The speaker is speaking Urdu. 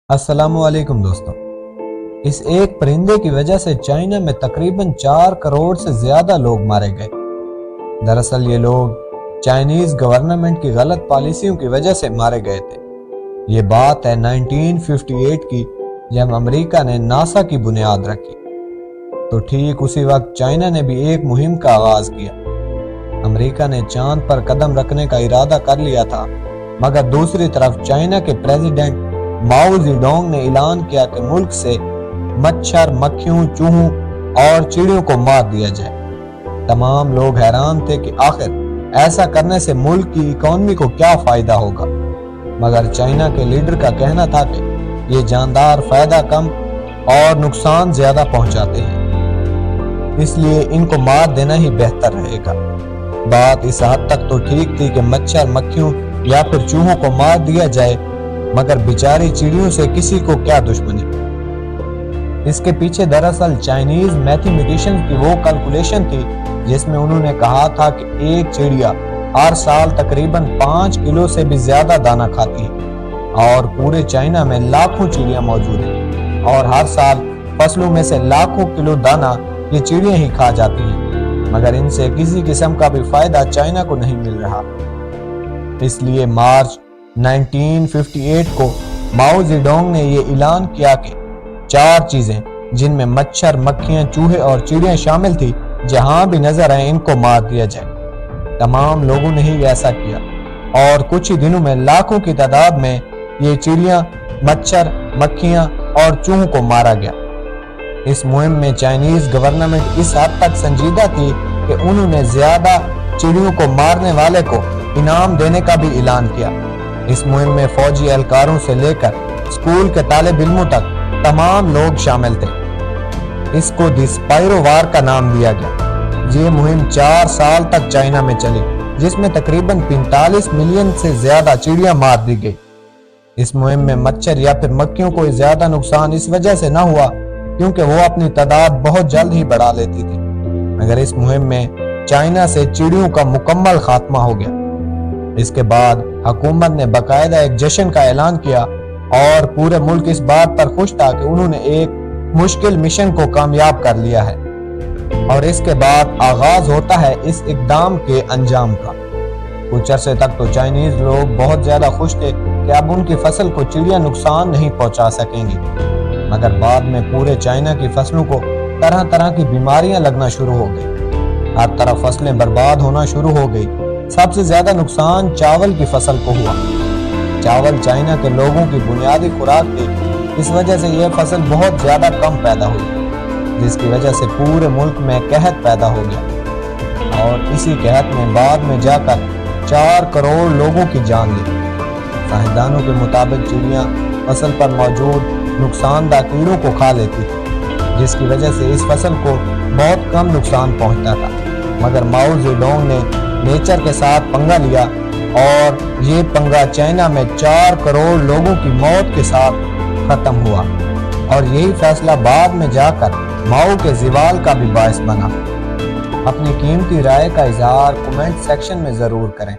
السلام علیکم دوستوں۔ اس ایک پرندے کی وجہ سے چائنا میں تقریباً 4 کروڑ سے زیادہ لوگ مارے گئے۔ دراصل یہ لوگ چائنیز گورنمنٹ کی غلط پالیسیوں کی وجہ سے مارے گئے تھے۔ یہ بات ہے 1958 کی، جب امریکہ نے ناسا کی بنیاد رکھی۔ تو ٹھیک اسی وقت چائنا نے بھی ایک مہم کا آغاز کیا۔ امریکہ نے چاند پر قدم رکھنے کا ارادہ کر لیا تھا، مگر دوسری طرف چائنا کے پریزیڈنٹ ماؤ زیڈونگ نے اعلان کیا کہ ملک سے مچھر، مکھیوں، چوہوں اور چڑیوں کو مار دیا جائے۔ تمام لوگ حیران تھے کہ آخر ایسا کرنے سے ملک کی اکانومی کو کیا فائدہ ہوگا، مگر چائنا کے لیڈر کا کہنا تھا کہ یہ جاندار فائدہ کم اور نقصان زیادہ پہنچاتے ہیں، اس لیے ان کو مار دینا ہی بہتر رہے گا۔ بات اس حد تک تو ٹھیک تھی کہ مچھر، مکھیوں یا پھر چوہوں کو مار دیا جائے، مگر بیچاری چڑیوں سے کسی کو کیا دشمنی۔ اس کے پیچھے دراصل چائنیز میتھمیٹیشن کی وہ کیلکولیشن تھی جس میں انہوں نے کہا تھا کہ ایک چڑیا ہر سال تقریباً 5 کلو سے بھی زیادہ دانہ کھاتی ہے، اور پورے چائنا میں لاکھوں چڑیاں موجود ہیں، اور ہر سال فصلوں میں سے لاکھوں کلو دانہ یہ چڑیاں ہی کھا جاتی ہیں، مگر ان سے کسی قسم کا بھی فائدہ چائنا کو نہیں مل رہا۔ اس لیے مارچ 1958 کو ماؤ زیڈونگ نے یہ اعلان کیا کہ 4 چیزیں جن میں مچھر، مکھیاں، چوہے اور چڑیاں شامل تھی، جہاں بھی نظر آئیں ان کو مار دیا جائے۔ تمام لوگوں نے ہی ایسا کیا، اور کچھ ہی دنوں میں لاکھوں کی تعداد میں یہ چڑیاں، مچھر، مکھیاں اور چوہوں کو مارا گیا۔ اس مہم میں چائنیز گورنمنٹ اس حد تک سنجیدہ تھی کہ انہوں نے زیادہ چڑیوں کو مارنے والے کو انعام دینے کا بھی اعلان کیا۔ اس مہم میں فوجی اہلکاروں سے لے کر اسکول کے طالب علموں تک تمام لوگ شامل تھے۔ اس کو دی اسپائرو وار کا نام دیا گیا۔ یہ مہم 4 سال تک چائنا میں چلی، جس میں تقریباً 45 ملین سے زیادہ چڑیاں مار دی گئی۔ اس مہم میں مچھر یا پھر مکھیوں کو زیادہ نقصان اس وجہ سے نہ ہوا کیونکہ وہ اپنی تعداد بہت جلد ہی بڑھا لیتی تھی، مگر اس مہم میں چائنا سے چڑیوں کا مکمل خاتمہ ہو گیا۔ اس کے بعد حکومت نے باقاعدہ ایک جشن کا اعلان کیا، اور پورے ملک اس بات پر خوش تھا کہ انہوں نے ایک مشکل مشن کو کامیاب کر لیا ہے۔ اور اس کے بعد آغاز ہوتا ہے اس اقدام کے انجام کا۔ کچھ عرصے تک تو چائنیز لوگ بہت زیادہ خوش تھے کہ اب ان کی فصل کو چڑیاں نقصان نہیں پہنچا سکیں گی، مگر بعد میں پورے چائنا کی فصلوں کو طرح طرح کی بیماریاں لگنا شروع ہو گئی، ہر طرف فصلیں برباد ہونا شروع ہو گئی۔ سب سے زیادہ نقصان چاول کی فصل کو ہوا۔ چاول چائنا کے لوگوں کی بنیادی خوراک تھی، اس وجہ سے یہ فصل بہت زیادہ کم پیدا ہوئی، جس کی وجہ سے پورے ملک میں قحط پیدا ہو گیا، اور اسی قحط میں بعد میں جا کر 4 کروڑ لوگوں کی جان لی۔ سائنسدانوں کے مطابق چڑیاں فصل پر موجود نقصان دہ کیڑوں کو کھا لیتی تھی، جس کی وجہ سے اس فصل کو بہت کم نقصان پہنچتا تھا، مگر ماؤ زیڈونگ نے نیچر کے ساتھ پنگا لیا، اور یہ پنگا چائنا میں 4 کروڑ لوگوں کی موت کے ساتھ ختم ہوا، اور یہی فیصلہ بعد میں جا کر ماؤ کے زوال کا بھی باعث بنا۔ اپنی قیمتی رائے کا اظہار کمنٹ سیکشن میں ضرور کریں۔